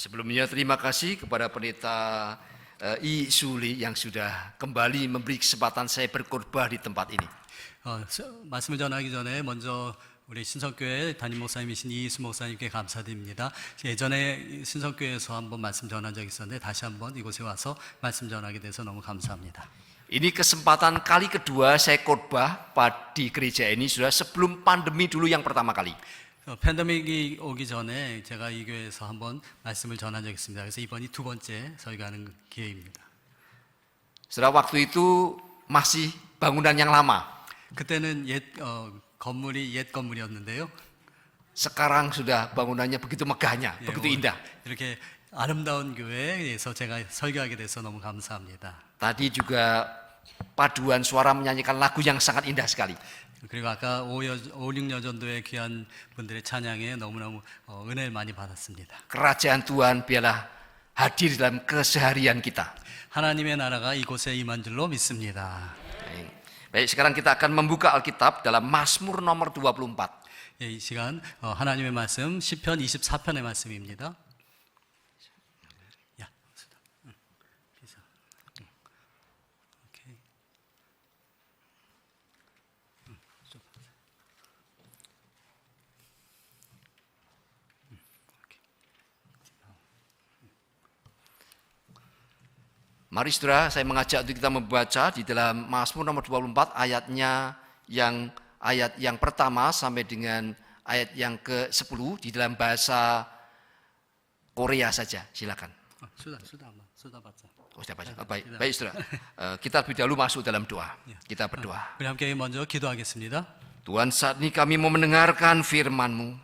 Sebelumnya terima kasih kepada pendeta I Suli yang sudah kembali memberi kesempatan saya berkhotbah di tempat ini. 말씀을 전하기 전에 먼저 우리 신성교회 담임 목사님이신 이수 목사님께 감사드립니다. 예전에 신성교회에서 한번 말씀 전한 적이 있었는데 다시 한번 이곳에 와서 말씀 전하게 돼서 너무 감사합니다. Ini kesempatan kali kedua saya khotbah di gereja ini sudah sebelum pandemi dulu yang pertama kali. 팬데믹이 오기 전에 제가 이 교회에서 한번 말씀을 전한 적이 있습니다. 그래서 이번이 두 번째 설교하는 기회입니다. Setelah waktu itu masih bangunan yang lama. 그때는 건물이 옛 건물이었는데요. Sekarang sudah bangunannya begitu megahnya, begitu indah. 이렇게 아름다운 교회에서 제가 설교하게 돼서 너무 감사합니다. Tadi juga paduan suara menyanyikan lagu yang sangat indah sekali. 그리고 아까 5, 6년 전도의 귀한 분들의 찬양에 너무너무 은혜를 많이 받았습니다. Kerajaan Tuhan biarlah hadir dalam keseharian kita. 하나님의 나라가 이곳에 임한 줄로 믿습니다. Baik, sekarang kita akan membuka Alkitab dalam Mazmur nomor 24. 이 시간 하나님의 말씀 시편 24편의 말씀입니다. Mari saudara, saya mengajak untuk kita membaca di dalam Mazmur nomor 24 ayat yang pertama sampai dengan ayat yang ke-10 di dalam bahasa Korea saja. Silakan. Sudah baca. Oh, sudah baca. Baik saudara. Kita lebih dahulu masuk dalam doa. Kita berdoa. 우리 함께 먼저 기도하겠습니다. Tuhan, saat ini kami mau mendengarkan firman-Mu.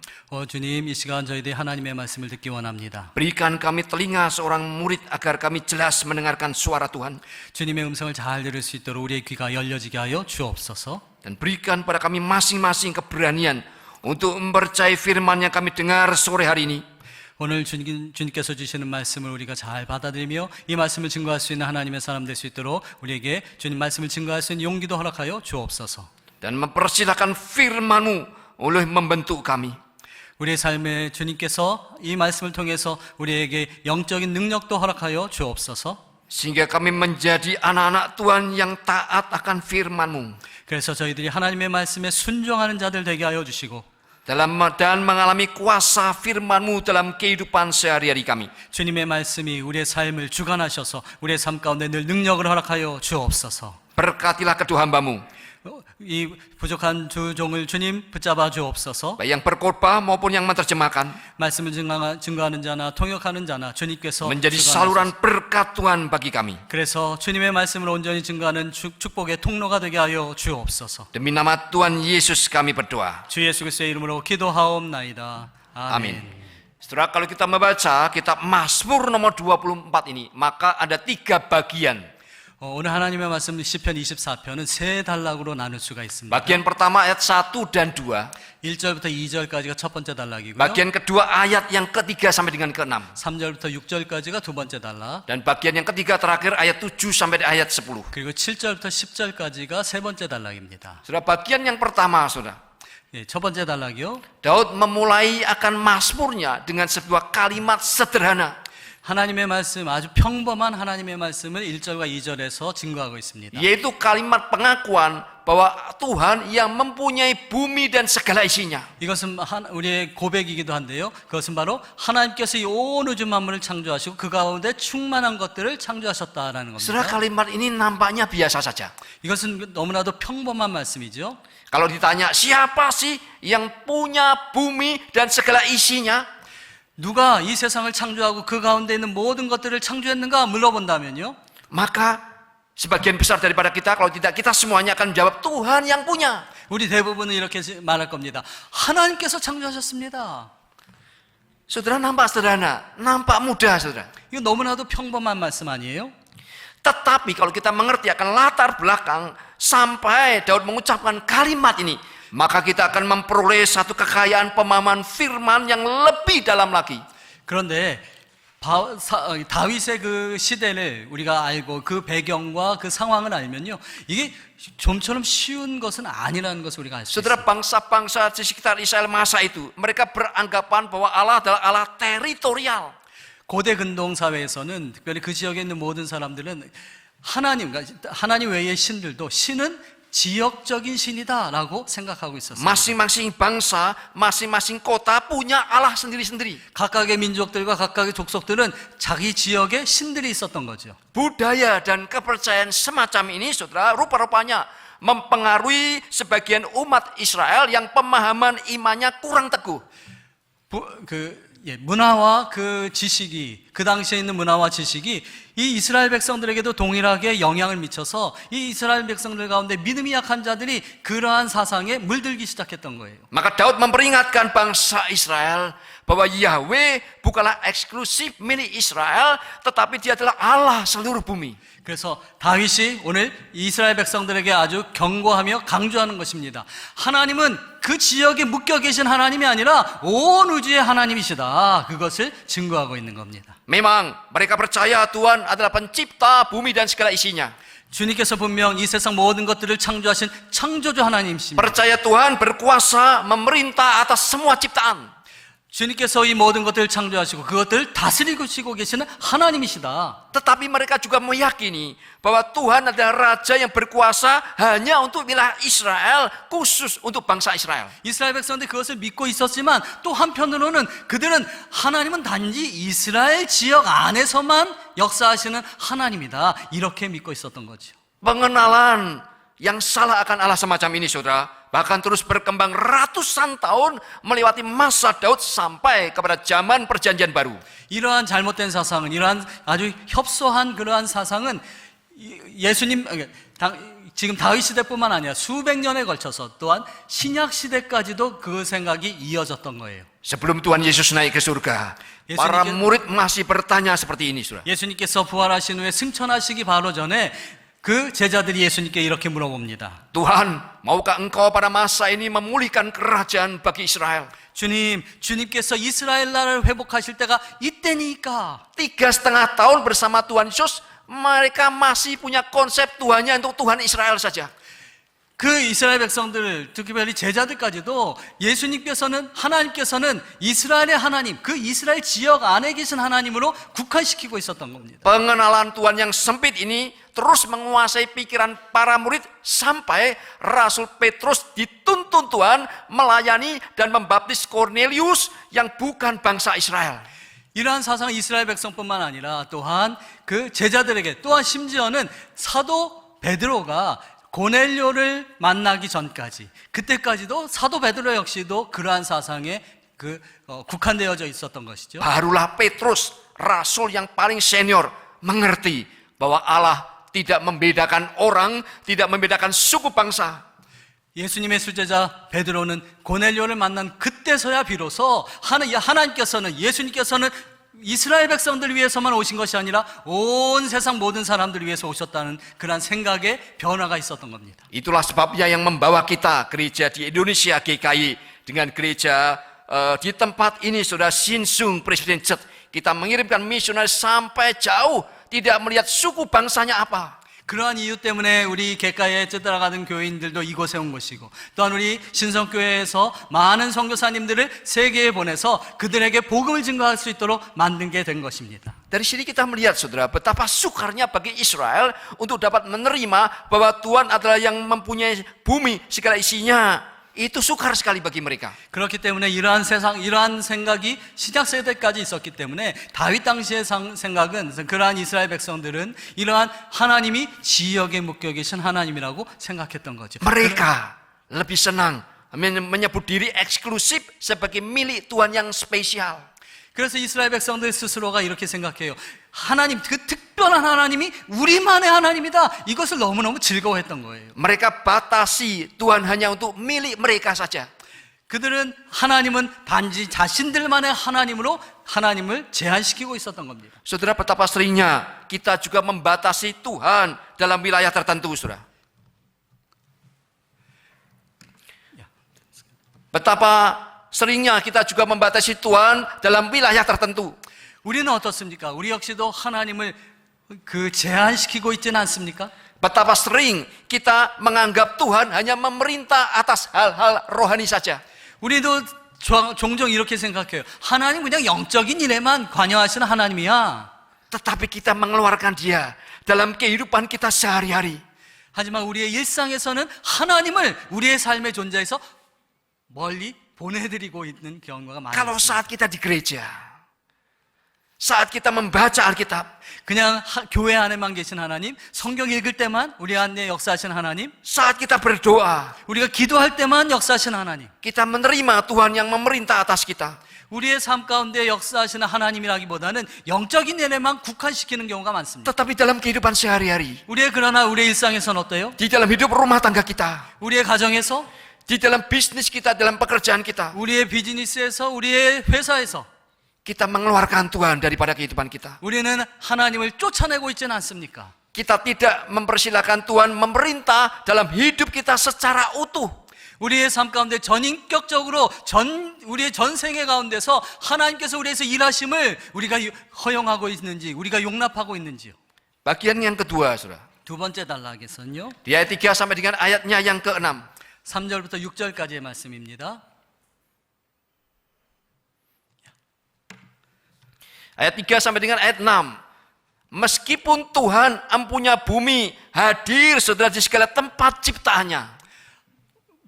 주님, 이 시간 저희들이 하나님의 말씀을 듣기 원합니다. Berikan kami telinga seorang murid agar kami jelas mendengarkan suara Tuhan. 주님의 음성을 잘 들을 수 있도록 우리의 귀가 열려지게 하여 주옵소서. Dan berikan pada kami masing-masing keberanian untuk mempercayai firman yang kami dengar sore hari ini. 오늘 주님께서 주시는 말씀을 우리가 잘 받아들이며 이 말씀을 증거할 수 있는 하나님의 사람 될 수 있도록 우리에게 주님 말씀을 증거할 수 있는 용기도 허락하여 주옵소서. Dan mempersilahkan firman-Mu oleh membentuk kami. 우리의 삶에 주님께서 이 말씀을 통해서 우리에게 영적인 능력도 허락하여 주옵소서. Sehingga kami menjadi anak-anak Tuhan yang taat akan firman-Mu. 그래서 저희들이 하나님의 말씀에 순종하는 자들 되게 하여 주시고 dan mengalami kuasa firman-Mu dalam kehidupan sehari-hari kami. 주님의 말씀이 우리의 삶을 주관하셔서 우리의 삶 가운데 늘 능력을 허락하여 주옵소서. Berkatilah kedua hamba-Mu, 이 부족한 두 종을 주님 붙잡아 주옵소서. baik yang berkhotbah maupun yang menerjemahkan, 말씀을 증거하는 자나 통역하는 자나 주님께서 menjadi saluran berkat Tuhan bagi kami. 그래서 주님의 말씀을 온전히 증거하는 축복의 통로가 되게 하여 주옵소서. Demi nama Tuhan Yesus kami berdoa. 주 예수 그리스도의 이름으로 기도하옵나이다. 아멘. Saudara, kalau kita membaca kitab Mazmur nomor 24 ini, maka ada 3 bagian. 오늘 하나님의 말씀 시편 24편은 세 단락으로 나눌 수가 있습니다. Bagian pertama ayat 1 dan 2. 1절부터 2절까지가 첫 번째 단락이고요. Bagian kedua ayat yang ketiga sampai dengan ke-6. 3절부터 6절까지가 두 번째 단락. Dan bagian yang ketiga terakhir ayat 7 sampai ayat 10. 그리고 7절부터 10절까지가 세 번째 단락입니다. Saudara, bagian yang pertama, saudara. 첫 번째 단락이요. Daud memulai akan mazmurnya dengan sebuah kalimat sederhana. 하나님의 말씀, 아주 평범한 하나님의 말씀을 1절과 2절에서 증거하고 있습니다. Yaitu kalimat pengakuan bahwa Tuhan yang mempunyai bumi dan segala isinya. 이것은 우리의 고백이기도 한데요. 그것은 바로 하나님께서 이 온 우주 만물을 창조하시고 그 가운데 충만한 것들을 창조하셨다라는 겁니다. Saudara, kalimat ini nampaknya biasa saja. 이것은 너무나도 평범한 말씀이죠. Kalau ditanya siapa sih yang punya bumi dan segala isinya? 누가 이 세상을 창조하고 그 가운데 있는 모든 것들을 창조했는가 물어본다면요. Maka sebagian besar daripada kita, kalau tidak kita semuanya akan menjawab Tuhan yang punya. 우리 대부분은 이렇게 말할 겁니다. 하나님께서 창조하셨습니다. Saudara, nampak sederhana, nampak mudah, saudara. 이거 너무나도 평범한 말씀 아니에요? Tetapi kalau kita mengerti akan latar belakang sampai Daud mengucapkan kalimat ini, maka kita akan memperoleh satu kekayaan pemahaman firman yang lebih dalam lagi. 그런데 다윗의 그 시대를 우리가 알고 그 배경과 그 상황을 알면요, 이게 좀처럼 쉬운 것은 아니라는 것을 우리가 알 수 Saudara, 있습니다. bangsa-bangsa di sekitar Israel masa itu, mereka beranggapan bahwa Allah adalah Allah teritorial. 고대 근동 사회에서는 특별히 그 지역에 있는 모든 사람들은 하나님 외의 신들도 신은 지역적인 신이다라고 생각하고 있었어요. Masing-masing bangsa, masing-masing kota punya Allah sendiri-sendiri. 각각의 민족들과 각각의 족속들은 자기 지역에 신들이 있었던 거죠. Budaya dan kepercayaan semacam ini, saudara, rupa-rupanya mempengaruhi sebagian umat Israel yang pemahaman imannya kurang teguh. 문화와 그 지식이, 그 당시에 있는 문화와 지식이 이 이스라엘 백성들에게도 동일하게 영향을 미쳐서 이 이스라엘 백성들 가운데 믿음이 약한 자들이 그러한 사상에 물들기 시작했던 거예요. Maka Daud memperingatkan bangsa Israel bahwa Yahweh bukanlah eksklusif milik Israel, tetapi Dia adalah Allah seluruh bumi. 그래서 다윗이 오늘 이스라엘 백성들에게 아주 경고하며 강조하는 것입니다. 하나님은 그 지역에 묶여 계신 하나님이 아니라 온 우주의 하나님이시다. 그것을 증거하고 있는 겁니다. Memang mereka percaya Tuhan adalah pencipta bumi dan segala isinya. 주님께서 분명 이 세상 모든 것들을 창조하신 창조주 하나님이십니다. Percaya Tuhan berkuasa memerintah atas semua ciptaan. 주님께서 이 모든 것들을 창조하시고 그것들을 다스리고 계시는 하나님이시다. Tetapi mereka juga meyakini bahwa Tuhan adalah Raja yang berkuasa hanya untuk wilayah Israel, khusus untuk bangsa Israel. 이스라엘 백성들이 그것을 믿고 있었지만 또 한편으로는 그들은 하나님은 단지 이스라엘 지역 안에서만 역사하시는 하나님이다. 이렇게 믿고 있었던 거죠. Pengenalan yang salah akan Allah semacam ini, saudara, bahkan terus berkembang ratusan tahun melewati masa Daud sampai kepada zaman perjanjian baru. 이러한 잘못된 사상은, 이러한 아주 협소한 그러한 사상은 지금 다윗 시대뿐만 아니라 수백 년에 걸쳐서 또한 신약 시대까지도 그 생각이 이어졌던 거예요. Sebelum Tuhan Yesus naik ke surga, para murid masih bertanya seperti ini, saudara. 예수님께서 부활하신 후에 승천하시기 바로 전에 그 제자들이 예수님께 이렇게 물어봅니다. Tuhan, maukah engkau pada masa ini memulihkan kerajaan bagi Israel? 주님께서 이스라엘 나라를 회복하실 때가 이때니까. 3,5 tahun bersama Tuhan Yesus, mereka masih punya konsep Tuhannya untuk Tuhan Israel saja. 그 이스라엘 백성들, 특별히 제자들까지도 하나님께서는 이스라엘의 하나님, 그 이스라엘 지역 안에 계신 하나님으로 국한시키고 있었던 겁니다. Pengenalan Tuhan yang sempit ini terus menguasai pikiran para murid sampai Rasul Petrus dituntun Tuhan melayani dan membaptis Cornelius yang bukan bangsa Israel. 이러한 사상은 이스라엘 백성뿐만 아니라 또한 그 제자들에게, 또한 심지어는 사도 베드로가 고넬료를 만나기 전까지, 그때까지도 사도 베드로 역시도 그러한 사상에 국한되어져 있었던 것이죠. Barulah Petrus, rasul yang paling senior, mengerti bahwa Allah tidak membedakan orang, tidak membedakan suku bangsa. 예수님의 수제자 베드로는 고넬료를 만난 그때서야 비로소 예수님께서는 이스라엘 백성들 위해서만 오신 것이 아니라 온 세상 모든 사람들 위해서 오셨다는 그런 생각의 변화가 있었던 겁니다. Itulah sebabnya yang membawa kita gereja di Indonesia GKI dengan gereja di tempat ini, saudara, Sinsung Presbyterian Church, kita mengirimkan misionaris sampai jauh, tidak melihat suku bangsanya apa. 그러한 이유 때문에 우리 객가에 쫓아가는 교인들도 이곳에 온 것이고, 또한 우리 신성교회에서 많은 선교사님들을 세계에 보내서 그들에게 복음을 증거할 수 있도록 만든 게 된 것입니다. Dari sini kita melihat, saudara, betapa sukarnya bagi Israel untuk dapat menerima bahwa Tuhan adalah yang mempunyai bumi segala isinya. Itu sukar sekali bagi mereka. 그렇기 때문에 이러한 생각이 신약 세대까지 있었기 때문에 다윗 당시의 생각은, 그러한 이스라엘 백성들은 이러한 하나님이 지역에 묶여 계신 하나님이라고 생각했던 거죠. Mereka lebih senang menyebut diri eksklusif sebagai milik Tuhan yang spesial. 그래서 이스라엘 백성들 스스로가 이렇게 생각해요. 하나님, 그 특별한 하나님이 우리만의 하나님이다. 이것을 너무너무 즐거워했던 거예요. Mereka batasi Tuhan hanya untuk milik mereka saja. 그들은 하나님은 단지 자신들만의 하나님으로 하나님을 제한시키고 있었던 겁니다. Saudara, betapa seringnya kita juga membatasi Tuhan dalam wilayah tertentu, saudara. Betapa seringnya kita juga membatasi Tuhan dalam wilayah tertentu. 우리는 어떻습니까? 우리 역시도 하나님을 제한시키고 있지는 않습니까? Betapa sering kita menganggap Tuhan hanya memerintah atas hal-hal rohani saja. 우리도 종종 이렇게 생각해요. 하나님 그냥 영적인 일에만 관여하시는 하나님이야. Tetapi kita mengeluarkan dia dalam kehidupan kita sehari-hari. 하지만 우리의 일상에서는 하나님을 우리의 삶의 존재에서 멀리 보내드리고 있는 경우가 Kalau 많습니다. saat kita di gereja, saat kita membaca Alkitab, 그냥 교회 안에만 계신 하나님, 성경 읽을 때만 우리 안에 역사하신 하나님, saat kita berdoa, 우리가 기도할 때만 역사하신 하나님, kita menerima Tuhan yang memerintah atas kita. 우리의 삶 가운데 역사하시는 하나님이라기보다는 영적인 일에만 국한시키는 경우가 많습니다. Tetapi dalam kehidupan sehari-hari, 그러나 우리의 일상에서는 어때요? di dalam hidup rumah tangga kita, 우리의 가정에서, di dalam bisnis kita, dalam pekerjaan kita, 우리의 비즈니스에서, 우리의 회사에서 kita mengeluarkan Tuhan daripada kehidupan kita. 우리는 하나님을 쫓아내고 있지는 않습니까? Kita tidak mempersilahkan Tuhan memerintah dalam hidup kita secara utuh. 우리의 삶 가운데 전인격적으로 우리의 전생애 가운데서 하나님께서 우리에서 일하심을 우리가 허용하고 있는지, 우리가 용납하고 있는지요. Bagian yang kedua, saudara. 두 번째 단락에서는요, Di ayat 3 sampai dengan ayatnya yang ke-6. 3절부터 6절까지의 말씀입니다. Ayat 3 sampai dengan ayat 6. Meskipun Tuhan empunya bumi hadir saudara di segala tempat ciptaannya.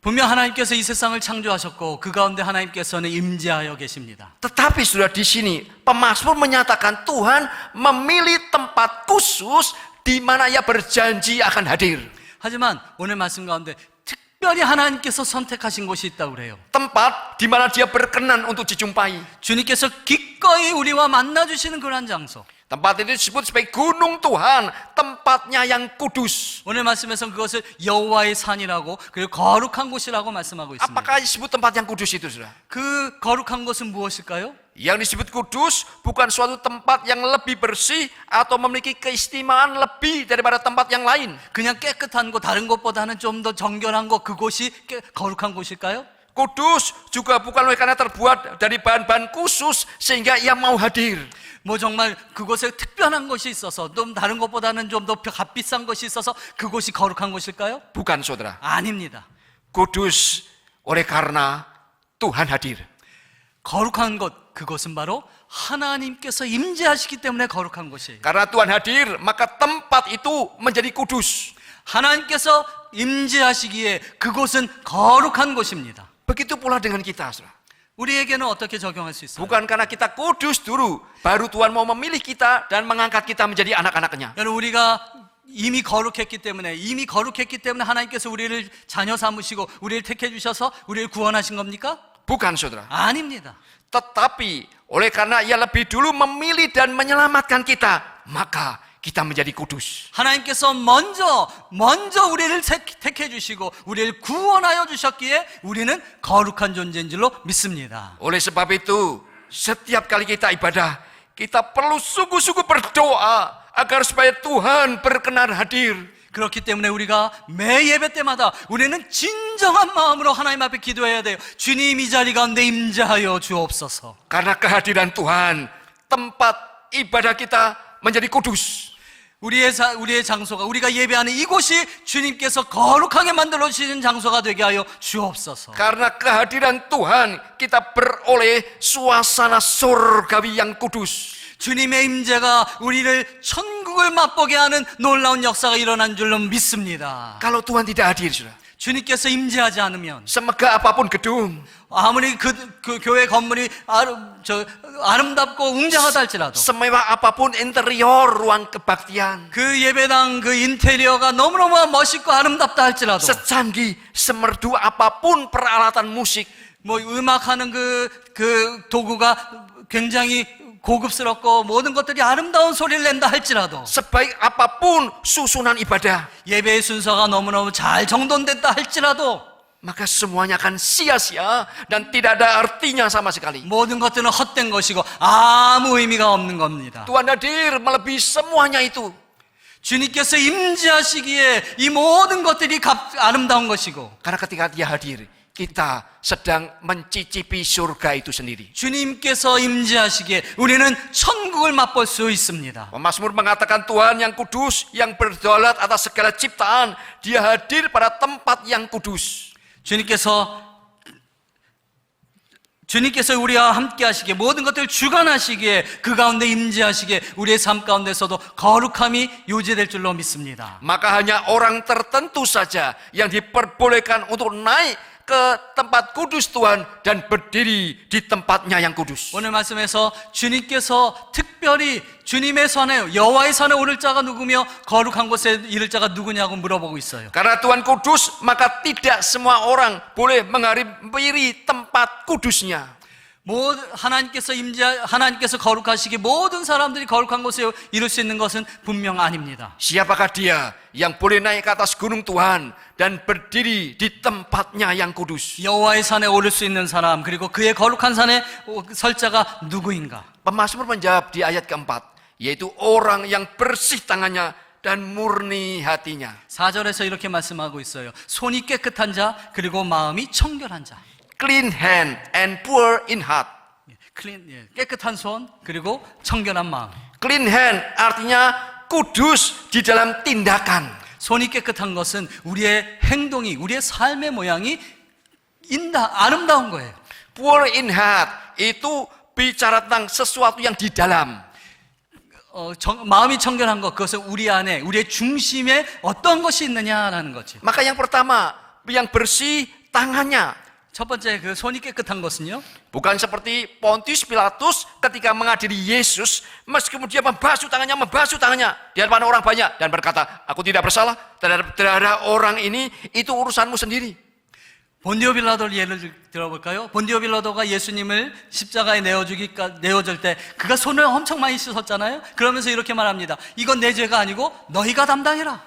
분명 하나님께서 이 세상을 창조하셨고 그 가운데 하나님께서는 임재하여 계십니다. Tetapi saudara di sini pemazmur menyatakan Tuhan memilih tempat khusus di mana ia berjanji akan hadir. 하지만 오늘 말씀 가운데 특별히 하나님께서 선택하신 곳이 있다고 그래요. Tempat di mana dia berkenan untuk dijumpai. 주님께서 기꺼이 우리와 만나주시는 그러한 장소. Tempat itu disebut sebagai gunung Tuhan, tempatnya yang kudus. 오늘 말씀에서 그것을 여호와의 산이라고, 그리고 거룩한 곳이라고 말씀하고 있습니다. Apakah disebut tempat yang kudus itu, saudara? 그 거룩한 곳은 무엇일까요? Yang disebut kudus bukan suatu tempat yang lebih bersih atau memiliki keistimewaan lebih daripada tempat yang lain. 그냥 깨끗한 곳, 다른 곳보다는 좀 더 정결한 곳, 그곳이 거룩한 곳일까요? Kudus juga bukan oleh karena terbuat dari bahan-bahan khusus sehingga ia mau hadir. 뭐 정말 그곳에 특별한 것이 있어서 좀 다른 것보다는 좀 더 값비싼 것이 있어서 그곳이 거룩한 곳일까요? Bukan, saudara. 아닙니다. Kudus oleh karena Tuhan hadir. 거룩한 곳, 그것은 바로 하나님께서 임재하시기 때문에 거룩한 곳이에요. Karena Tuhan hadir, maka tempat itu menjadi kudus. 하나님께서 임재하시기에 그곳은 거룩한 곳입니다. Begitu pula dengan kita, saudara. 우리에게는 어떻게 적용할 수 있어요? Bukan karena kita kudus dulu, baru Tuhan mau memilih kita dan mengangkat kita menjadi anak-anaknya. 여러분, 우리가 이미 거룩했기 때문에 하나님께서 우리를 자녀 삼으시고 우리를 택해 주셔서 우리를 구원하신 겁니까? Bukan, saudara. 아닙니다. Tetapi oleh karena ia lebih dulu memilih dan menyelamatkan kita, maka kita menjadi kudus. 하나님께서 먼저 우리를 택해 주시고 우리를 구원하여 주셨기에 우리는 거룩한 존재인 줄로 믿습니다. Oleh sebab itu, setiap kali kita ibadah, kita perlu sungguh-sungguh berdoa agar supaya Tuhan berkenan hadir. 그렇기 때문에 우리가 매 예배 때마다 우리는 진정한 마음으로 하나님 앞에 기도해야 돼요. 주님, 이 자리 가운데 임재하여 주옵소서. Karena kehadiran Tuhan, tempat ibadah kita menjadi kudus. 우리의 장소가, 우리가 예배하는 이곳이 주님께서 거룩하게 만들어 주시는 장소가 되게 하여 주옵소서. Karena kehadiran Tuhan, kita beroleh suasana surgawi yang kudus. 주님의 임재가 우리를 천국을 맛보게 하는 놀라운 역사가 일어난 줄로 믿습니다. Kalau Tuhan tidak hadir, saudara, 주님께서 임재하지 않으면 semegah apapun gedung, 아무리 그 교회 건물이 아름답고 웅장하다 할지라도, semewah apapun interior ruang kebaktian, 그 예배당 그 인테리어가 너무너무 멋있고 아름답다 할지라도, secanggih, semerdu apapun peralatan musik, 뭐 음악하는 그 도구가 굉장히 고급스럽고 모든 것들이 아름다운 소리를 낸다 할지라도, sebaik apapun susunan ibadah, 예배의 순서가 너무너무 잘 정돈됐다 할지라도, maka semuanya akan sia-sia dan tidak ada artinya sama sekali. 모든 것들은 헛된 것이고 아무 의미가 없는 겁니다. Tuhan hadir melebihi semuanya itu. 주님께서 임재하시기에 이 모든 것들이 아름다운 것이고, Karena ketika dia hadir, kita sedang mencicipi surga itu sendiri. 주님께서 임재하시기에 우리는 천국을 맛볼 수 있습니다. Mazmur mengatakan Tuhan yang kudus, yang berdaulat atas segala ciptaan, dia hadir pada tempat yang kudus. 주님께서 주님께서 우리와 함께 하시기에 모든 것들을 주관하시기에 그 가운데 임재하시기에 우리의 삶 가운데서도 거룩함이 유지될 줄로 믿습니다. Maka hanya orang tertentu saja yang diperbolehkan untuk naik ke tempat kudus Tuhan dan berdiri di tempatnya yang kudus. 오늘 말씀에서 주님께서 특별히 주님의 산에 여호와의 산에 오를 자가 누구며 거룩한 곳에 이를 자가 누구냐고 물어보고 있어요. Karena Tuhan kudus, maka tidak semua orang boleh menghampiri tempat kudusnya. 하나님께서 거룩하시기 모든 사람들이 거룩한 곳에 이룰 수 있는 것은 분명 아닙니다. Siapakah dia yang boleh naik ke atas gunung Tuhan dan berdiri di tempatnya yang kudus? 여호와의 산에 오를 수 있는 사람 그리고 그의 거룩한 산에 설 자가 누구인가? Pemazmur menjawab di ayat keempat, yaitu orang yang bersih tangannya dan murni hatinya. 4절에서 이렇게 말씀하고 있어요. 손이 깨끗한 자 그리고 마음이 청결한 자. Clean hand and pure in heart. 깨끗한 손 그리고 청결한 마음. Clean hand artinya kudus di dalam tindakan. 손이 깨끗한 것은 우리의 행동이 우리의 삶의 모양이 아름다운 거예요. Pure in heart itu bicara tentang sesuatu yang di dalam. 마음이 청결한 것 그것은 우리 안에 우리의 중심에 어떤 것이 있느냐라는 거지. Maka yang pertama yang bersih tangannya. 첫 번째 그 손이 깨끗한 것은요. Bukan seperti Pontius Pilatus ketika mengadili Yesus, meskipun dia membasuh tangannya di hadapan orang banyak dan berkata, aku tidak bersalah terhadap orang ini, itu urusanmu sendiri. 본디오 빌라도를 예를 들어볼까요? 본디오 빌라도가 예수님을 십자가에 내어줄 때 그가 손을 엄청 많이 씻었잖아요. 그러면서 이렇게 말합니다. 이건 내 죄가 아니고 너희가 담당해라.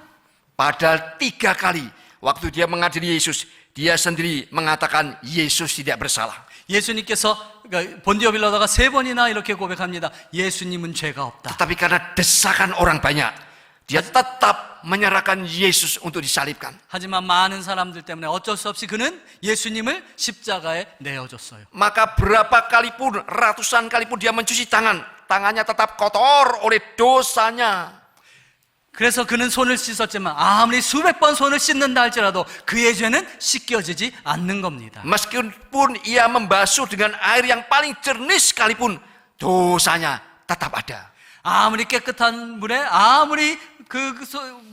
Padahal 3 kali waktu dia mengadili Yesus, dia sendiri mengatakan Yesus tidak bersalah. 예수님께서 본디오 빌라도가 3번이나 이렇게 고백합니다. 예수님은 죄가 없다. Tetapi karena desakan orang banyak, dia tetap menyerahkan Yesus untuk disalibkan. 하지만 많은 사람들 때문에 어쩔 수 없이 그는 예수님을 십자가에 내어줬어요. Maka berapa kali pun, ratusan kali pun dia mencuci tangannya tetap kotor oleh dosanya. 그래서 그는 손을 씻었지만 아무리 수백 번 손을 씻는다 할지라도 그의 죄는 씻겨지지 않는 겁니다. Meskipun ia membasuh dengan air yang paling jernih sekalipun, dosanya tetap ada. 아무리 깨끗한 물에 아무리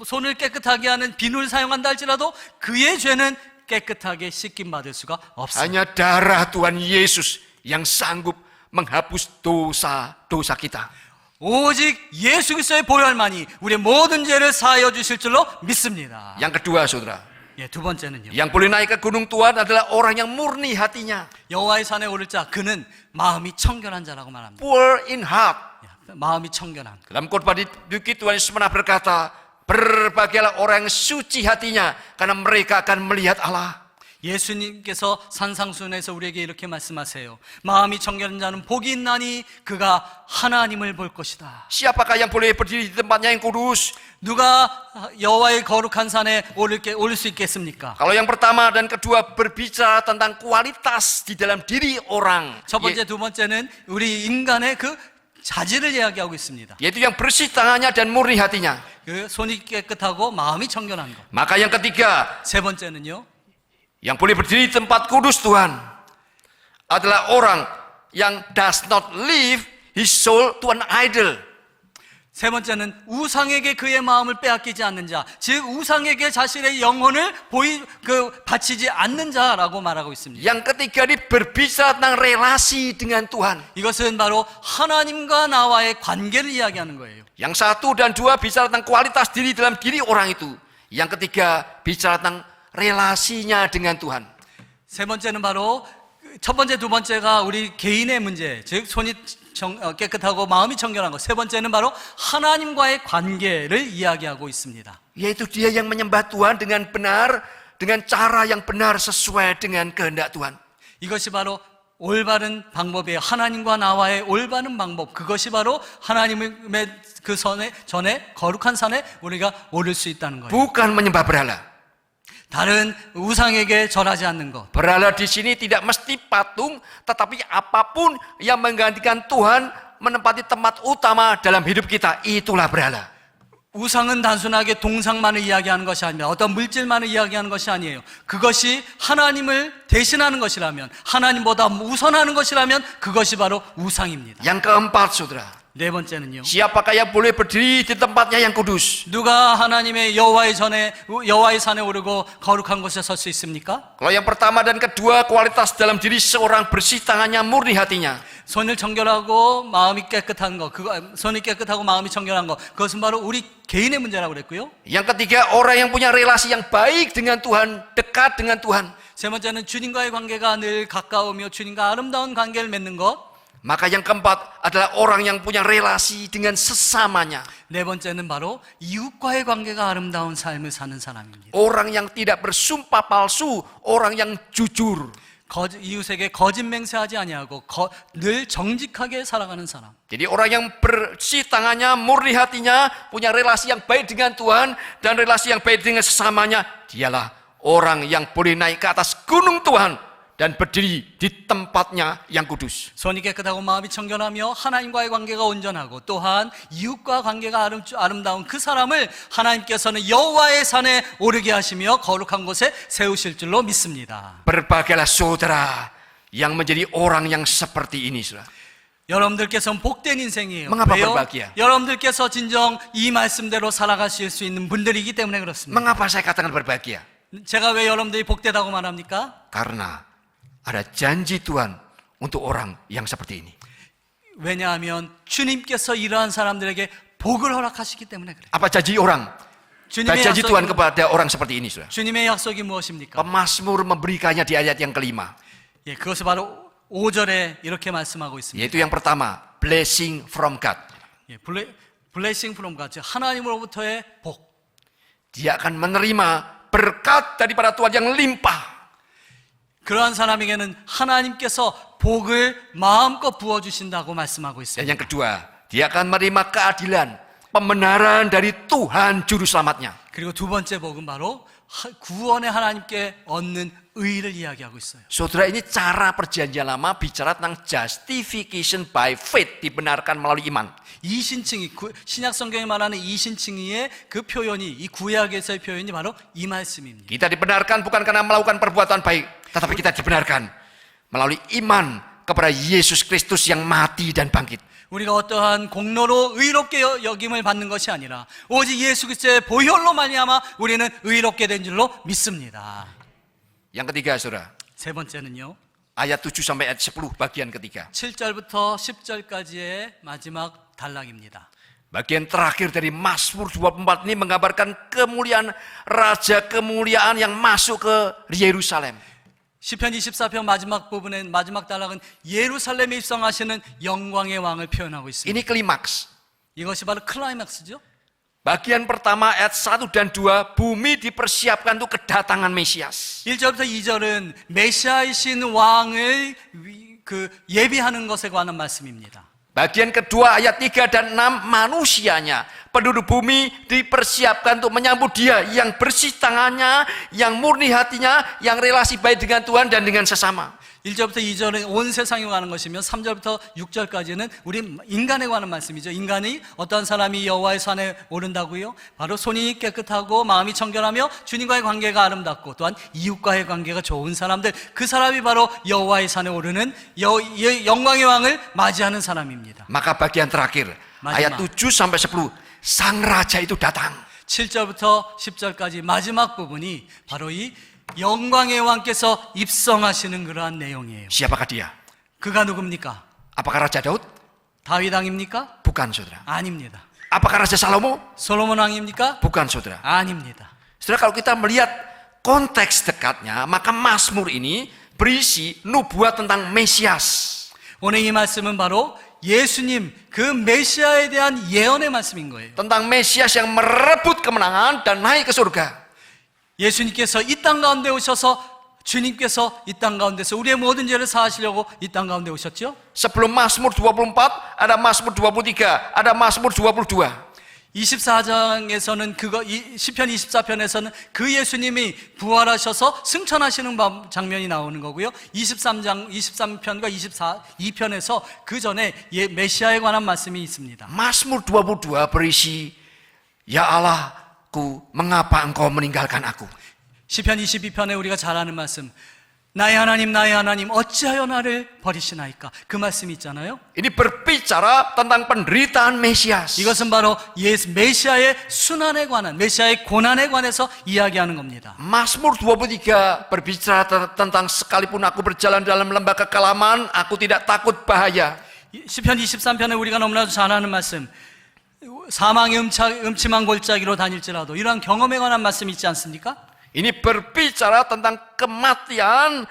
손을 깨끗하게 하는 비누를 사용한다 할지라도 그의 죄는 깨끗하게 씻김 받을 수가 없습니다. Hanya darah Tuhan Yesus yang sanggup menghapus dosa-dosa kita. 오직 예수 그리스도의 보혈만이 우리의 모든 죄를 사하여 주실 줄로 믿습니다. Yang kedua, saudara, 두 번째는요. yang boleh naik ke gunung Tuhan adalah orang yang murni hatinya. 여호와의 산에 오를 자 그는 마음이 청결한 자라고 말합니다. Pure in heart. 마음이 청결한. Dalam khotbah di Bukit Tuhan Yesus pernah berkata, berbahagialah orang yang suci hatinya karena mereka akan melihat Allah. 예수님께서 산상수훈에서 우리에게 이렇게 말씀하세요. 마음이 청결한 자는 복이 있나니 그가 하나님을 볼 것이다. Siapakah yang boleh berdiri di tempatnya yang kudus? 누가 여호와의 거룩한 산에 오를 수 있겠습니까? Kalau yang pertama dan kedua berbicara tentang kualitas di dalam diri orang. 첫 번째, 두 번째는 우리 인간의 그 자질을 이야기하고 있습니다. Yaitu yang bersih tangannya dan murni hatinya. 그 손이 깨끗하고 마음이 청결한 것. Maka yang ketiga, 세 번째는요. yang boleh berdiri di tempat kudus Tuhan adalah orang yang does not leave his soul to an idol. 세 번째는 우상에게 그의 마음을 빼앗기지 않는 자, 즉 우상에게 자신의 영혼을 바치지 않는 자라고 말하고 있습니다. Yang ketiga ini berbicara tentang relasi dengan Tuhan. 이것은 바로 하나님과 나와의 관계를 이야기하는 거예요. Yang 1 dan 2 bicara tentang kualitas diri dalam diri orang itu. Yang ketiga bicara tentang relasinya dengan Tuhan. 세 번째는 바로 첫 번째, 두 번째가 우리 개인의 문제, 즉 손이 깨끗하고 마음이 청결한 것. 세 번째는 바로 하나님과의 관계를 이야기하고 있습니다. Yaitu dia yang menyembah Tuhan dengan benar, dengan cara yang benar sesuai dengan kehendak Tuhan. 이것이 바로 올바른 방법이에요. 하나님과 나와의 올바른 방법. 그것이 바로 하나님의 그 전에 거룩한 산에 우리가 오를 수 있다는 거예요. Bukan menyembah berhala. 다른 우상에게 절하지 않는 것. Berhala di sini tidak mesti patung, tetapi apapun yang menggantikan Tuhan menempati tempat utama dalam hidup kita, itulah berhala. 우상은 단순하게 동상만을 이야기하는 것이 아닙니다. 어떤 물질만을 이야기하는 것이 아니에요. 그것이 하나님을 대신하는 것이라면, 하나님보다 우선하는 것이라면 그것이 바로 우상입니다. Yang keempat, saudara, 네 번째는요. siapakah yang boleh berdiri di tempatnya yang kudus? 누가 하나님의 여호와의 산에 오르고 거룩한 곳에 설 수 있습니까? Kalau yang pertama dan kedua, kualitas dalam diri seorang bersih tangannya, murni hatinya. 손을 정결하고 마음이 깨끗한 거, 손이 깨끗하고 마음이 정결한 거, 그것은 바로 우리 개인의 문제라고 그랬고요. Yang ketiga, orang yang punya relasi yang baik dengan Tuhan, dekat dengan Tuhan. 세 번째는 주님과의 관계가 늘 가까우며 주님과 아름다운 관계를 맺는 것. Maka yang keempat adalah orang yang punya relasi dengan sesamanya. 네 번째는 바로 이웃과의 관계가 아름다운 삶을 사는 사람입니다. Orang yang tidak bersumpah palsu, orang yang jujur. 이웃에게 거짓 맹세하지 아니하고 늘 정직하게 살아가는 사람. Jadi orang yang bersih tangannya, murni hatinya, punya relasi yang baik dengan Tuhan dan relasi yang baik dengan sesamanya, dialah orang yang boleh naik ke atas gunung Tuhan dan berdiri di tempatnya yang kudus. 손이 깨끗하고 마음이 청결하며 하나님과의 관계가 온전하고 또한 이웃과 관계가 아름다운 그 사람을 하나님께서는 여호와의 산에 오르게 하시며 거룩한 곳에 세우실 줄로 믿습니다. Berbahagialah saudara yang menjadi orang yang seperti ini, saudara. 여러분들께서는 복된 인생이에요. Mengapa 왜요? berbahagia? 여러분들께서 진정 이 말씀대로 살아가실 수 있는 분들이기 때문에 그렇습니다. Mengapa saya katakan berbahagia? 제가 왜 여러분들이 복되다고 말합니까? Karena ada janji Tuhan untuk orang yang seperti ini. 왜냐하면 주님께서 이러한 사람들에게 복을 허락하시기 때문에 그래요. Apa janji orang? Janji Tuhan kepada orang seperti ini, saudara. 주님의 약속이 무엇입니까? Pemazmur memberikannya di ayat yang kelima. 예, 그것을 바로 5절에 이렇게 말씀하고 있습니다. Yaitu yang pertama, blessing from God. 예, blessing from God, 즉 하나님으로부터의 복. Dia akan menerima berkat daripada Tuhan yang limpah. 그러한 사람에게는 하나님께서 복을 마음껏 부어주신다고 말씀하고 있습니다. Dan yang kedua, dia akan menerima keadilan, pembenaran dari Tuhan Juru Selamatnya. 그리고 두 번째 복은 바로 구원의 하나님께 얻는 의를 이야기하고 있어요. Saudara, ini cara perjanjian lama bicara tentang justification by faith, dibenarkan melalui iman. 이신칭의 신약 성경에 말하는 이신칭의의 그 표현이, 이 구약에서의 표현이 바로 이 말씀입니다. Kita dibenarkan bukan karena melakukan perbuatan baik, tetapi kita dibenarkan melalui iman kepada Yesus Kristus yang mati dan bangkit. 우리가 어떠한 공로로 의롭게 여김을 받는 것이 아니라 오직 예수 그리스도의 보혈로 말미암아 우리는 의롭게 된 줄로 믿습니다. Yang ketiga, saudara, 세 번째는요. ayat 7 sampai ayat 10 bagian ketiga. 7절부터 10절까지의 마지막 단락입니다. Bagian terakhir dari Mazmur 24 ini menggambarkan kemuliaan Raja kemuliaan yang masuk ke Yerusalem. 시편 24편 마지막 부분의 마지막 단락은 예루살렘에 입성하시는 영광의 왕을 표현하고 있습니다. Ini klimaks. 이것이 바로 클라이맥스죠. Bagian pertama ayat 1 dan 2, bumi dipersiapkan untuk kedatangan Mesias. 1절부터 2절은 메시아이신 왕을 예비하는 것에 관한 말씀입니다. Bagian kedua ayat 3 dan 6, manusianya, penduduk bumi dipersiapkan untuk menyambut dia yang bersih tangannya, yang murni hatinya, yang relasi baik dengan Tuhan dan dengan sesama. 1절부터 2절은 온 세상에 관한 것이며 3절부터 6절까지는 우리 인간에 관한 말씀이죠. 인간이 어떤 사람이 여호와의 산에 오른다고요? 바로 손이 깨끗하고 마음이 청결하며 주님과의 관계가 아름답고 또한 이웃과의 관계가 좋은 사람들, 그 사람이 바로 여호와의 산에 오르는 영광의 왕을 맞이하는 사람입니다. Maka bagian terakhir ayat 7 sampai 10, sang raja itu datang. 7절부터 10절까지 마지막 부분이 바로 이 영광의 왕께서 입성하시는 그러한 내용이에요. Siapakah dia? 그가 누굽니까? Apakah Raja Daud? 다윗 왕입니까? Bukan, saudara. 아닙니다. Apakah Raja Salomo? 솔로몬 왕입니까? Bukan, saudara. 아닙니다. Saudara, kalau kita melihat konteks dekatnya, maka Mazmur ini berisi nubuat tentang Mesias. 오늘 이 말씀은 바로 예수님 그 메시아에 대한 예언의 말씀인 거예요. Tentang Mesias yang merebut kemenangan dan naik ke surga. 예수님께서 이 땅 가운데 오셔서 주님께서 이 땅 가운데서 우리의 모든 죄를 사하시려고 이 땅 가운데 오셨죠? Sebelum Mazmur 24, ada Mazmur 23, ada Mazmur 22. 24장에서는 시편 24편에서는 그 예수님이 부활하셔서 승천하시는 장면이 나오는 거고요. 23편과 24편에서 그 전에 메시아에 관한 말씀이 있습니다. Mazmur 22 berisi Ya Allahku, mengapa engkau meninggalkan aku? 시편 22편에 우리가 잘 아는 말씀, 나의 하나님 어찌하여 나를 버리시나이까? 그 말씀이 있잖아요. Ini berbicara tentang penderitaan Mesias. 이것은 바로 메시아의 순환에 관한, 메시아의 고난에 관해서 이야기하는 겁니다. Mazmur 23 berbicara tentang sekalipun aku berjalan dalam lembah kekelaman, aku tidak takut bahaya. 시편 23편에 우리가 너무나도 잘 아는 말씀, 사망의 음침한 골짜기로 다닐지라도, 이러한 경험에 관한 말씀이 있지 않습니까? Ini berbicara tentang kematian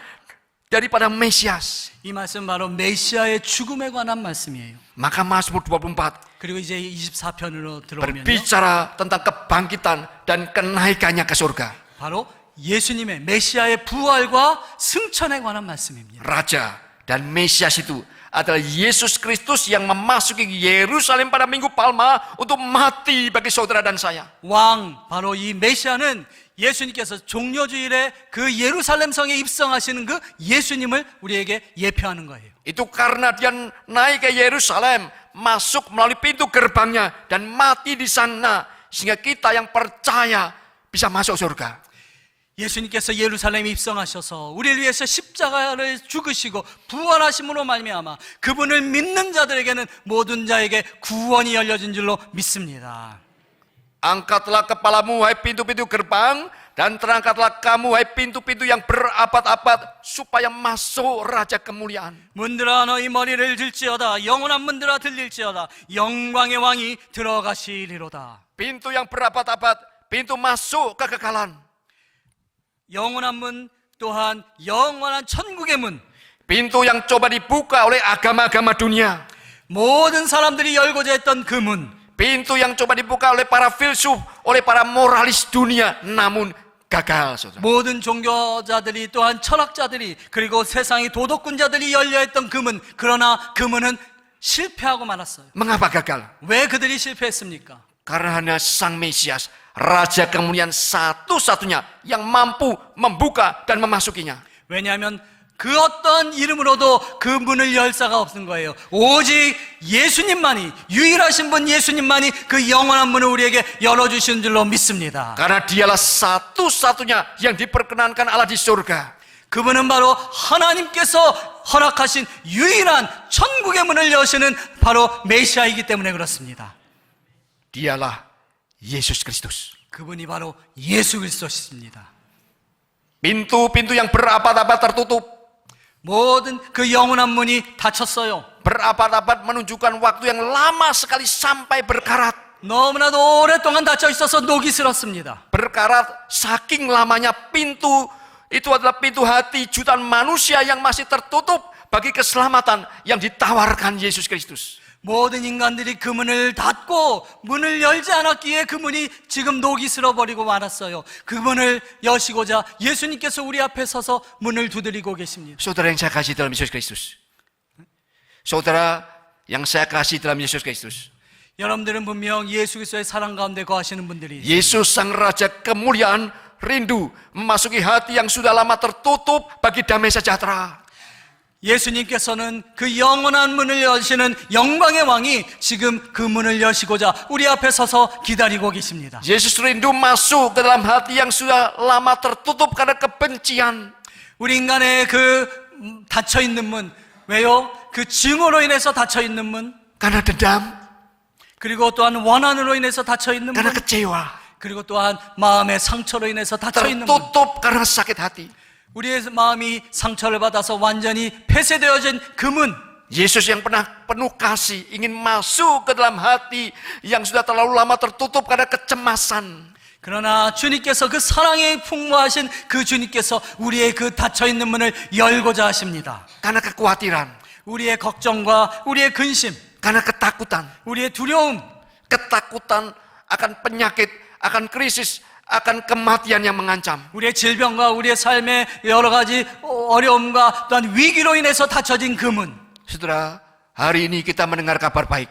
daripada Mesias. 이 말씀 바로 메시아의 죽음에 관한 말씀이에요. Maka Mazmur 24 그리고 이제 24편으로 들어오면요, berbicara tentang kebangkitan dan kenaikannya ke surga. 바로 예수님의 메시아의 부활과 승천에 관한 말씀입니다. Raja dan Mesias itu adalah Yesus Kristus yang memasuki Yerusalem pada Minggu Palma untuk mati bagi saudara dan saya. 왕, 바로 이 메시아는 예수님께서 종려주일에 그 예루살렘 성에 입성하시는 그 예수님을 우리에게 예표하는 거예요. Itu karena dia naik ke Yerusalem, masuk melalui pintu gerbangnya dan mati di sana sehingga kita yang percaya bisa masuk surga. 예수님께서 예루살렘에 입성하셔서 우리를 위해서 십자가를 죽으시고 부활하심으로 말미암아 그분을 믿는 자들에게는 모든 자에게 구원이 열려진 줄로 믿습니다. Angkatlah kepalamu hai pintu-pintu gerbang dan terangkatlah kamu hai pintu-pintu yang berabad-abad supaya masuk Raja kemuliaan. 문들아 너희 머리를 들지어다, 영원한 문들아 들릴지어다, 영광의 왕이 들어가시리로다. Pintu yang berabad-abad, pintu masuk kekekalan. 영원한 문 또한 영원한 천국의 문, Pintu yang coba dibuka oleh agama-agama dunia. 모든 사람들이 열고자 했던 그 문, Pintu yang coba dibuka oleh para filsuf, oleh para moralis dunia, namun gagal, saudara. 모든 종교자들이 또한 철학자들이 그리고 세상의 도덕군자들이 열려했던 그 문, 그러나 그 문은 실패하고 말았어요. Mengapa gagal? 왜 그들이 실패했습니까? Karena hanya Sang Mesias, Raja kemuliaan satu-satunya yang mampu membuka dan memasukinya. 왜냐하면 그 어떤 이름으로도 그 문을 열 자가 없는 거예요. 오직 예수님만이, 유일하신 분 예수님만이 그 영원한 문을 우리에게 열어주신 줄로 믿습니다. Karena dialah satu-satunya yang diperkenankan Allah di surga. 그분은 바로 하나님께서 허락하신 유일한 천국의 문을 여시는 바로 메시아이기 때문에 그렇습니다. Dialah Yesus Kristus. 그분이 바로 예수 그리스도십니다. Pintu-pintu yang berabad-abad tertutup, 모든 그 영원한 문이 닫혔어요. berabad-abad menunjukkan waktu yang lama sekali sampai berkarat. 너무나도 오랫동안 닫혀 있어서 녹이슬었습니다. Berkarat saking lamanya pintu itu adalah pintu hati jutaan manusia yang masih tertutup bagi keselamatan yang ditawarkan Yesus Kristus. 모든 인간들이 그 문을 닫고 문을 열지 않았기에 그 문이 지금 녹이 슬어버리고 말았어요. 그 문을 여시고자 예수님께서 우리 앞에 서서 문을 두드리고 계십니다. Saudara yang saya kasih dalam Yesus Kristus. Saudara yang saya kasih dalam Yesus Kristus. 여러분들은 분명 예수 그리스도의 사랑 가운데 거하시는 분들이 있어요. Yesus Sang Raja kemuliaan rindu memasuki hati yang sudah lama tertutup bagi damai sejahtera. 예수님께서는 그 영원한 문을 여시는 영광의 왕이 지금 그 문을 여시고자 우리 앞에 서서 기다리고 계십니다. Yesus rindu masuk ke dalam hati yang sudah lama tertutup karena kebencian. 우리 인간의 그 닫혀 있는 문, 왜요? 그 증오로 인해서 닫혀 있는 문, Karena dendam, 그리고 또한 원한으로 인해서 닫혀 있는 karena 문, kecewa, 그리고 또한 마음의 상처로 인해서 닫혀 있는 문. tertutup karena sakit hati. 우리의 마음이 상처를 받아서 완전히 폐쇄되어진 그 문. Yesus yang pernah penuh kasih ingin masuk ke dalam hati yang sudah terlalu lama tertutup karena kecemasan. 그러나 주님께서 그 사랑에 풍부하신 그 주님께서 우리의 그 닫혀있는 문을 열고자 하십니다. Karena kekhawatiran, 우리의 걱정과 우리의 근심, karena ketakutan. 우리의 두려움, Ketakutan akan penyakit, akan krisis, akan kematian yang mengancam. 우리의 질병과 우리의 삶의 여러 가지 어려움과 또한 위기로 인해서 닫혀진 그 문. Saudara, hari ini kita mendengar kabar baik.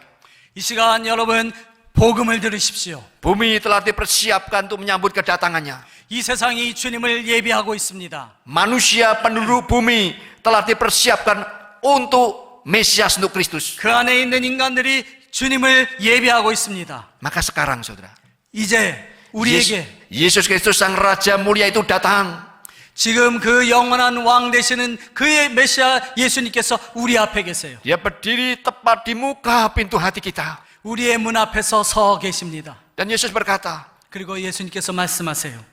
이 시간 여러분 복음을 들으십시오. Bumi telah dipersiapkan untuk menyambut kedatangannya. 이 세상이 주님을 예비하고 있습니다. Manusia penduduk bumi telah dipersiapkan untuk Mesias, untuk Kristus. 그 안에 있는 인간들이 주님을 예비하고 있습니다. Maka sekarang saudara, 이제 우리에게 Yesus Kristus Sang Raja Mulia itu datang. 지금 그 영원한 왕 되시는 그의 메시아 예수님께서 우리 앞에 계세요. Dia berdiri tepat di muka pintu hati kita. 우리의 문 앞에서 서 계십니다. Dan Yesus berkata, 그리고 예수님께서 말씀하세요.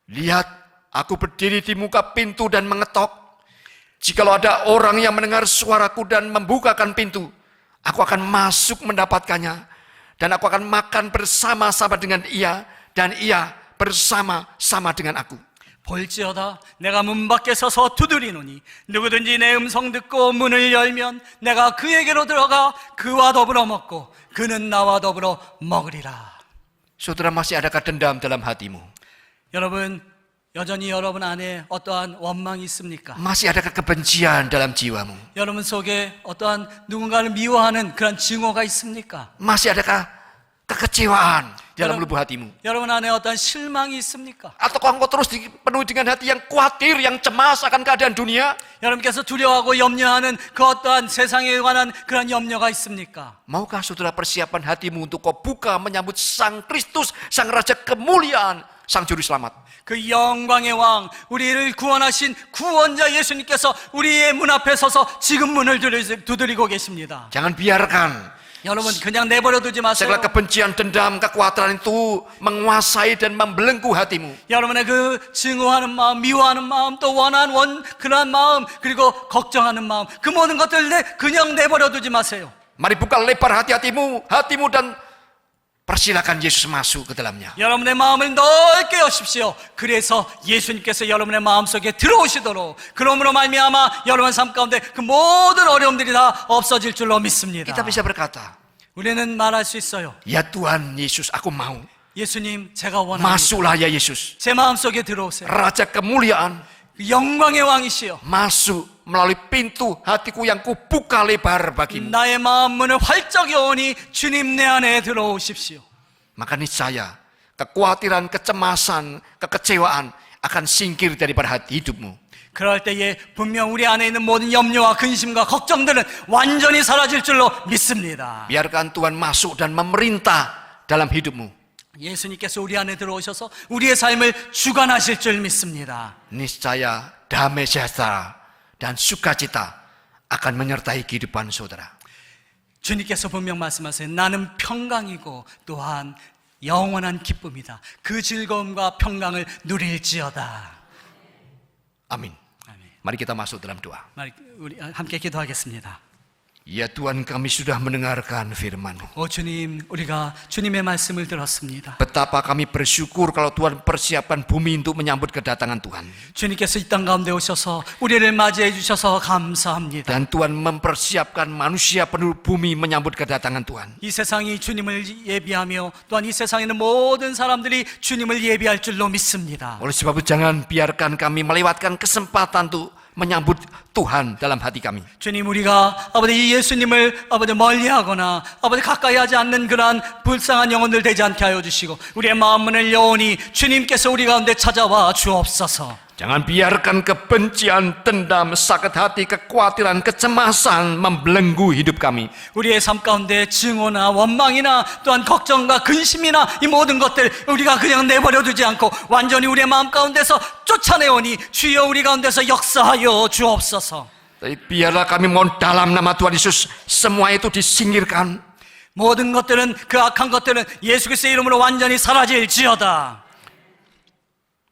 lihat, aku berdiri di muka pintu dan mengetok. Jikalau ada orang yang mendengar suaraku dan membukakan pintu, aku akan masuk mendapatkannya. Dan aku akan makan bersama-sama dengan ia, dan ia bersama-sama dengan aku. 볼지어다 내가 문 밖에 서서 두드리노니 누구든지 내 음성 듣고 문을 열면 내가 그에게로 들어가 그와 더불어 먹고 그는 나와 더불어 먹으리라. Saudara, masih adakah dendam dalam hatimu? 여러분, 여전히 여러분 안에 어떠한 원망이 있습니까? Masih adakah kebencian dalam jiwamu? 여러분 속에 어떠한 누군가를 미워하는 그런 증오가 있습니까? Masih adakah kekecewaan dalam lubuk hatimu? 여러분 안에 어떠한 실망이 있습니까? Ataukah engkau terus dipenuhi dengan hati yang khawatir, yang cemas akan keadaan dunia? 여러분께서 두려워하고 염려하는 그 어떠한 세상에 관한 그런 염려가 있습니까? Maukah saudara persiapan hatimu untuk kau buka menyambut Sang Kristus, Sang Raja kemuliaan, Sang Juru Selamat? 그 영광의 왕, 우리를 구원하신 구원자 예수님께서 우리의 문 앞에 서서 지금 문을 두드리고 계십니다. Jangan biarkan 여러분 그냥 내버려 두지 마세요. segala kebencian, dendam, kekhawatiran itu menguasai dan membelenggu hatimu. 여러분의 그 증오하는 마음, 미워하는 마음, 또 그러한 마음, 그리고 걱정하는 마음, 그 모든 것들 그냥 내버려 두지 마세요. Mari buka lebar hatimu dan persilakan Yesus masuk ke dalamnya. 여러분의 마음을 넓게 여십시오. 그래서 예수님께서 여러분의 마음속에 들어오시도록, 그러므로 말미암아 여러분 삶 가운데 그 모든 어려움들이 다 없어질 줄로 믿습니다. Kita bisa berkata, 우리는 말할 수 있어요. ya Tuhan Yesus, aku mau. 예수님, 제가 원합니다. Masuklah ya Yesus, 제 마음속에 들어오세요. Raja kemuliaan. 영광의 왕이시여, Masuk melalui pintu hatiku yang kubuka lebar bagimu. 나의 마음 문을 활짝 여오니 주님 내 안에 들어오십시오. Maka niscaya kekhawatiran, kecemasan, kekecewaan akan singkir daripada hati hidupmu. 그럴 때에 분명 우리 안에 있는 모든 염려와 근심과 걱정들은 완전히 사라질 줄로 믿습니다. Biarkan Tuhan masuk dan memerintah dalam hidupmu. 예수님께서 우리 안에 들어오셔서 우리의 삶을 주관하실 줄 믿습니다. Niscaya damai sejahtera dan sukacita akan menyertai kehidupan saudara. 주님께서 분명 말씀하세요. 나는 평강이고 또한 영원한 기쁨이다. 그 즐거움과 평강을 누릴지어다. Amin. Mari kita masuk dalam doa. 우리 함께 기도하겠습니다. Ya Tuhan, kami sudah mendengarkan firman-Mu. 오 주님, 우리가 주님의 말씀을 들었습니다. Betapa kami bersyukur kalau Tuhan persiapkan bumi untuk menyambut kedatangan Tuhan. 주님께서 이 땅 가운데 오셔서 우리를 맞이해 주셔서 감사합니다. Dan Tuhan mempersiapkan manusia penduduk bumi menyambut kedatangan Tuhan. 이 세상이 주님을 예비하며 또한 이 세상에 있는 모든 사람들이 주님을 예비할 줄로 믿습니다. Oleh sebab itu jangan biarkan kami melewatkan kesempatan untuk menyambut Tuhan dalam hati kami. 주님, 우리가 아버지 이 예수님을 아버지 멀리하거나 아버지 가까이 하지 않는 그러한 불쌍한 영혼들 되지 않게 하여 주시고 우리의 마음 문을 여오니 주님께서 우리 가운데 찾아와 주옵소서. Jangan biarkan kebencian, dendam, sakit hati, kekhawatiran, kecemasan membelenggu hidup kami. 우리의 삶 가운데 증오나 원망이나 또한 걱정과 근심이나 이 모든 것들 우리가 그냥 내버려 두지 않고 완전히 우리의 마음 가운데서 쫓아내오니 주여 우리 가운데서 역사하여 주옵소서. Tapi biarlah kami mohon dalam nama Tuhan Yesus semua itu disingkirkan. 모든 것들은 그 악한 것들은 예수 그리스도의 이름으로 완전히 사라질지어다.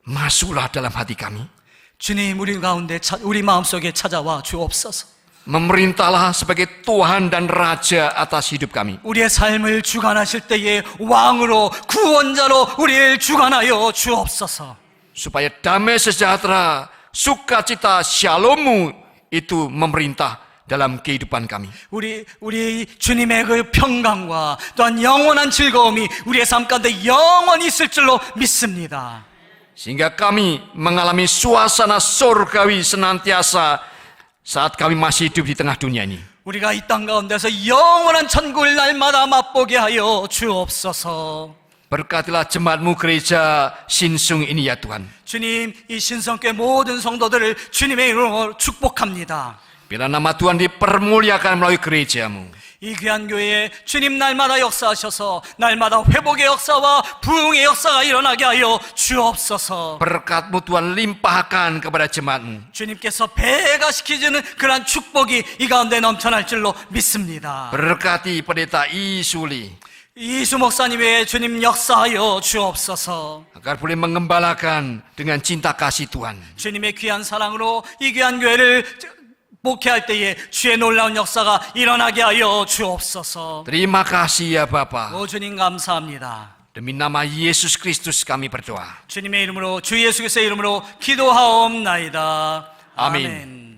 Masuklah dalam hati kami. 주님, 우리 가운데 우리 마음속에 찾아와 주옵소서. Memerintahlah sebagai Tuhan dan Raja atas hidup kami. 우리의 삶을 주관하실 때에 왕으로 구원자로 우리를 주관하여 주옵소서. Supaya damai sejahtera, sukacita, shalom-Mu itu memerintah dalam kehidupan kami. 우리 주님의 그 평강과 또한 영원한 즐거움이 우리의 삶 가운데 영원히 있을 줄로 믿습니다. Sehingga kami mengalami suasana surgawi senantiasa saat kami masih hidup di tengah dunia ini. 우리가 이 땅 가운데서 영원한 천국을 날마다 맛보게 하여 주옵소서. Berkatilah jemaat-Mu gereja Sinsung ini ya Tuhan. 주님, 이 신성교회 모든 성도들을 주님의 이름으로 축복합니다. Biarlah nama Tuhan dipermuliakan melalui gereja-Mu. 이 귀한 교회에 주님 날마다 역사하셔서 날마다 회복의 역사와 부흥의 역사가 일어나게 하여 주옵소서. Berkat-Mu Tuhan limpahkan kepada jemaat. 주님께서 배가 시키시는 그러한 축복이 이 가운데 넘쳐날 줄로 믿습니다. Berkati pendeta Isuli 이수 목사님 외에 주님 역사하여 주옵소서. agar boleh mengembalakan dengan cinta kasih Tuhan. 주님의 귀한 사랑으로 이 귀한 교회를 목회할 때에 주의 놀라운 역사가 일어나게 하여 주옵소서. Terima kasih ya Bapa. 오 주님 감사합니다. Demi nama Yesus Kristus kami berdoa. 주님의 이름으로 주 예수 그리스도의 이름으로 기도하옵나이다. 아멘. 아멘.